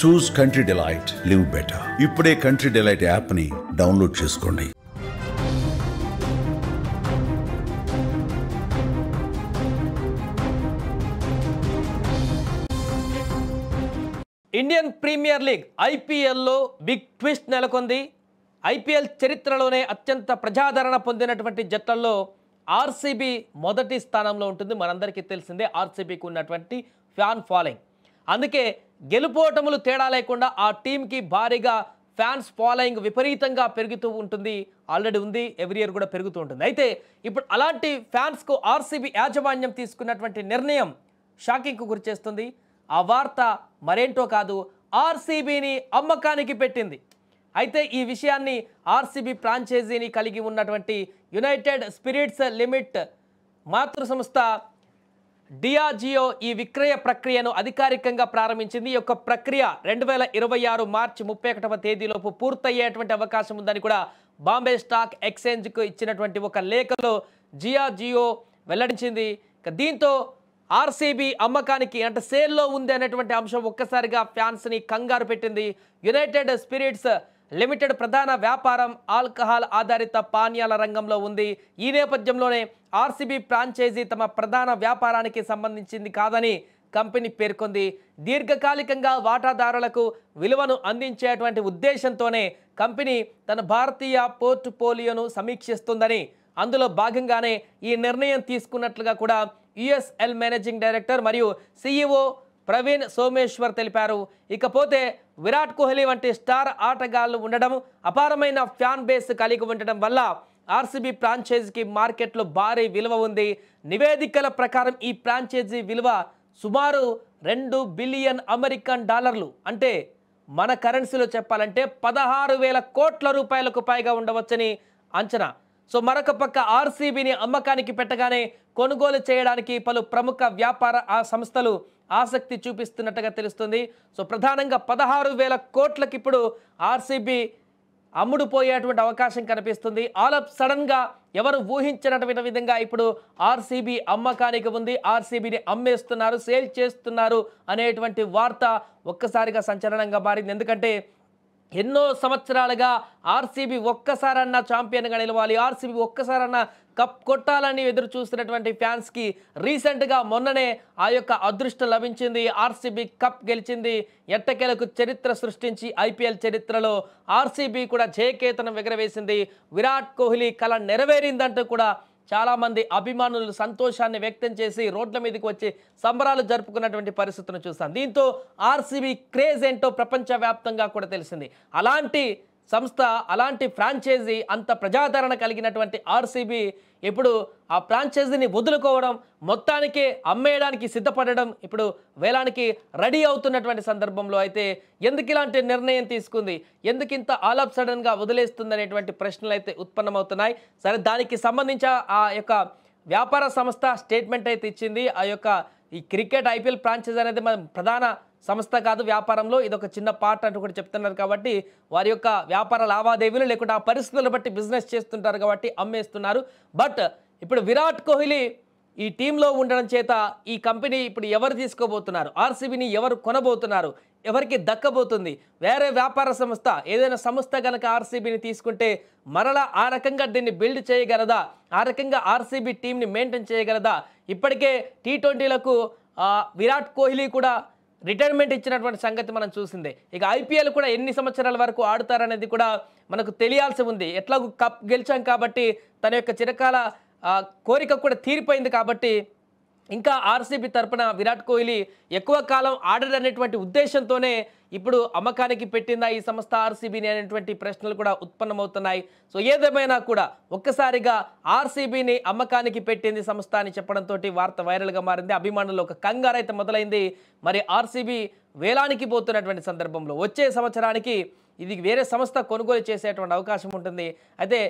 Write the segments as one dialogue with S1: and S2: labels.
S1: చూస్ country delight, live better. ఇప్పుడే country delight యాప్ని download చేసుకోండి.
S2: ఇండియన్ ప్రీమియర్ లీగ్ ఐపీఎల్లో బిగ్ ట్విస్ట్ నెలకొంది. ఐపీఎల్ చరిత్రలోనే అత్యంత ప్రజాదరణ పొందినటువంటి జట్లలో ఆర్సీబీ మొదటి స్థానంలో ఉంటుంది. మనందరికీ తెలిసిందే ఆర్సీబీకి ఉన్నటువంటి ఫ్యాన్ ఫాలోయింగ్. అందుకే గెలుపోటములు తేడా లేకుండా ఆ టీంకి భారీగా ఫ్యాన్స్ ఫాలోయింగ్ విపరీతంగా పెరుగుతూ ఉంటుంది. ఆల్రెడీ ఉంది, ఎవ్రీ ఇయర్ కూడా పెరుగుతూ ఉంటుంది. అయితే ఇప్పుడు అలాంటి ఫ్యాన్స్కు ఆర్సీబీ యాజమాన్యం తీసుకున్నటువంటి నిర్ణయం షాకింగ్కు గురిచేస్తుంది. ఆ వార్త మరేంటో కాదు, ఆర్సీబీని అమ్మకానికి పెట్టింది. అయితే ఈ విషయాన్ని ఆర్సీబీ ఫ్రాంచైజీని కలిగి ఉన్నటువంటి యునైటెడ్ స్పిరిట్స్ లిమిట్ మాతృ సంస్థ డియాజియో ఈ విక్రయ ప్రక్రియను అధికారికంగా ప్రారంభించింది. ఈ యొక్క ప్రక్రియ 2026 మార్చి 31వ తేదీలోపు పూర్తయ్యేటువంటి అవకాశం ఉందని కూడా బాంబే స్టాక్ ఎక్స్చేంజ్కు ఇచ్చినటువంటి ఒక లేఖలో డియాజియో వెల్లడించింది. దీంతో ఆర్సీబీ అమ్మకానికి అంటే సేల్లో ఉంది అనేటువంటి అంశం ఒక్కసారిగా ఫ్యాన్స్ని కంగారు పెట్టింది. యునైటెడ్ స్పిరిట్స్ లిమిటెడ్ ప్రధాన వ్యాపారం ఆల్కహాల్ ఆధారిత పానీయాల రంగంలో ఉంది. ఈ నేపథ్యంలోనే ఆర్సీబీ ఫ్రాంచైజీ తమ ప్రధాన వ్యాపారానికి సంబంధించింది కాదని కంపెనీ పేర్కొంది. దీర్ఘకాలికంగా వాటాదారులకు విలువను అందించేటువంటి ఉద్దేశంతోనే కంపెనీ తన భారతీయ పోర్ట్ఫోలియోను సమీక్షిస్తుందని, అందులో భాగంగానే ఈ నిర్ణయం తీసుకున్నట్లుగా కూడా యుఎస్ఎల్ మేనేజింగ్ డైరెక్టర్ మరియు సిఇఓ ప్రవీణ్ సోమేశ్వర్ తెలిపారు. ఇకపోతే విరాట్ కోహ్లీ వంటి స్టార్ ఆటగాళ్లు ఉండడం, అపారమైన ఫ్యాన్ బేస్ కలిగి ఉండడం వల్ల ఆర్సీబీ ఫ్రాంచైజీకి మార్కెట్లో భారీ విలువ ఉంది. నివేదికల ప్రకారం ఈ ఫ్రాంచైజీ విలువ సుమారు $2 బిలియన్ అమెరికన్ డాలర్లు, అంటే మన కరెన్సీలో చెప్పాలంటే 16,000 కోట్ల రూపాయలకు పైగా ఉండవచ్చని అంచనా. సో మరొక పక్క ఆర్సీబీని అమ్మకానికి పెట్టగానే కొనుగోలు చేయడానికి పలు ప్రముఖ వ్యాపార సంస్థలు ఆసక్తి చూపిస్తున్నట్టుగా తెలుస్తుంది. సో ప్రధానంగా 16,000 కోట్లకి ఇప్పుడు ఆర్సీబీ అమ్ముడుపోయేటువంటి అవకాశం కనిపిస్తుంది. ఆల్ ఆఫ్ సడన్గా ఎవరు ఊహించినటువంటి విధంగా ఇప్పుడు ఆర్సీబీ అమ్మకానికి ఉంది, ఆర్సీబీని అమ్మేస్తున్నారు, సేల్ చేస్తున్నారు అనేటువంటి వార్త ఒక్కసారిగా సంచలనంగా మారింది. ఎందుకంటే ఎన్నో సంవత్సరాలుగా ఆర్సీబీ ఒక్కసారన్నా ఛాంపియన్గా నిలవాలి, ఆర్సీబీ ఒక్కసారన్నా కప్ కొట్టాలని ఎదురు చూస్తున్నటువంటి ఫ్యాన్స్కి రీసెంట్గా మొన్ననే ఆ యొక్క అదృష్టం లభించింది. ఆర్సీబీ కప్ గెలిచింది. ఎట్టకేలకు చరిత్ర సృష్టించి ఐపీఎల్ చరిత్రలో ఆర్సీబీ కూడా జయకేతనం ఎగరవేసింది. విరాట్ కోహ్లీ కల నెరవేరిందంటూ కూడా చాలామంది అభిమానులు సంతోషాన్ని వ్యక్తం చేసి రోడ్ల మీదకి వచ్చి సంబరాలు జరుపుకున్నటువంటి పరిస్థితులను చూస్తాం. దీంతో ఆర్సీబీ క్రేజ్ ఏంటో ప్రపంచవ్యాప్తంగా కూడా తెలిసింది. అలాంటి సంస్థ, అలాంటి ఫ్రాంచైజీ, అంత ప్రజాదరణ కలిగినటువంటి ఆర్సీబీ ఇప్పుడు ఆ ఫ్రాంచైజీని వదులుకోవడం, మొత్తానికి అమ్మేయడానికి సిద్ధపడడం ఇప్పుడు వేలానికి రెడీ అవుతున్నటువంటి సందర్భంలో అయితే ఎందుకు ఇలాంటి నిర్ణయం తీసుకుంది, ఎందుకు ఇంత ఆల్ ఆఫ్ సడన్గా వదిలేస్తుంది అనేటువంటి ప్రశ్నలు అయితే ఉత్పన్నమవుతున్నాయి. సరే, దానికి సంబంధించి ఆ యొక్క వ్యాపార సంస్థ స్టేట్మెంట్ అయితే ఇచ్చింది. ఆ యొక్క ఈ క్రికెట్ ఐపీఎల్ ఫ్రాంచైజీ అనేది మన ప్రధాన సంస్థ కాదు, వ్యాపారంలో ఇదొక చిన్న పార్ట్ అంటూ కూడా చెప్తున్నారు. కాబట్టి వారి యొక్క వ్యాపార లావాదేవీలు లేకుంటే ఆ పరిస్థితులను బట్టి బిజినెస్ చేస్తుంటారు కాబట్టి అమ్మేస్తున్నారు. బట్ ఇప్పుడు విరాట్ కోహ్లీ ఈ టీంలో ఉండడం చేత ఈ కంపెనీ ఇప్పుడు ఎవరు తీసుకోబోతున్నారు, ఆర్సీబీని ఎవరు కొనబోతున్నారు, ఎవరికి దక్కబోతుంది, వేరే వ్యాపార సంస్థ ఏదైనా సంస్థ కనుక ఆర్సీబీని తీసుకుంటే మరలా ఆ రకంగా దీన్ని బిల్డ్ చేయగలదా, ఆ రకంగా ఆర్సీబీ టీంని మెయింటైన్ చేయగలదా. ఇప్పటికే టీ20లకు విరాట్ కోహ్లీ కూడా రిటైర్మెంట్ ఇచ్చినటువంటి సంగతి మనం చూసిందే. ఇక ఐపీఎల్ కూడా ఎన్ని సంవత్సరాల వరకు ఆడుతారనేది కూడా మనకు తెలియాల్సి ఉంది. ఎట్లాగూ కప్ గెలిచాం కాబట్టి తన యొక్క చిరకాల కోరిక కూడా తీరిపోయింది కాబట్టి ఇంకా ఆర్సీబీ తరపున విరాట్ కోహ్లీ ఎక్కువ కాలం ఆడడనేటువంటి ఉద్దేశంతోనే ఇప్పుడు అమ్మకానికి పెట్టిందా ఈ సంస్థ ఆర్సీబీని అనేటువంటి ప్రశ్నలు కూడా ఉత్పన్నమవుతున్నాయి. సో ఏదేమైనా కూడా ఒక్కసారిగా ఆర్సీబీని అమ్మకానికి పెట్టింది సంస్థ అని చెప్పడంతో వార్త వైరల్గా మారింది. అభిమానుల్లో ఒక కంగారు అయితే మొదలైంది. మరి ఆర్సీబీ వేలానికి పోతున్నటువంటి సందర్భంలో వచ్చే సంవత్సరానికి ఇది వేరే సంస్థ కొనుగోలు చేసేటువంటి అవకాశం ఉంటుంది. అయితే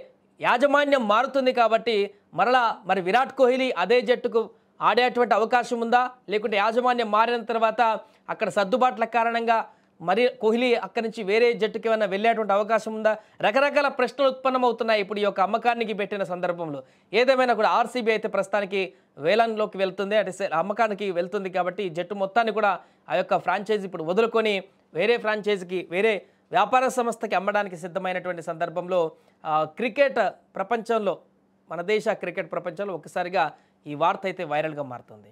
S2: యాజమాన్యం మారుతుంది కాబట్టి మరలా మరి విరాట్ కోహ్లీ అదే జట్టుకు ఆడేటువంటి అవకాశం ఉందా, లేకుంటే యాజమాన్యం మారిన తర్వాత అక్కడ సర్దుబాట్ల కారణంగా మరి కోహ్లీ అక్కడి నుంచి వేరే జట్టుకి ఏమైనా వెళ్ళేటువంటి అవకాశం ఉందా, రకరకాల ప్రశ్నలు ఉత్పన్నమవుతున్నాయి ఇప్పుడు ఈ యొక్క అమ్మకానికి పెట్టిన సందర్భంలో. ఏదేమైనా కూడా ఆర్సీబీ అయితే ప్రస్తుతానికి వేలంలోకి వెళ్తుంది, అంటే అమ్మకానికి వెళ్తుంది. కాబట్టి జట్టు మొత్తాన్ని కూడా ఆ యొక్క ఫ్రాంచైజీ ఇప్పుడు వదులుకొని వేరే ఫ్రాంచైజీకి వేరే వ్యాపార సంస్థకి అమ్మడానికి సిద్ధమైనటువంటి సందర్భంలో క్రికెట్ ప్రపంచంలో మన దేశ క్రికెట్ ప్రపంచంలో ఒక్కసారిగా ఈ వార్త అయితే వైరల్గా మారుతుంది.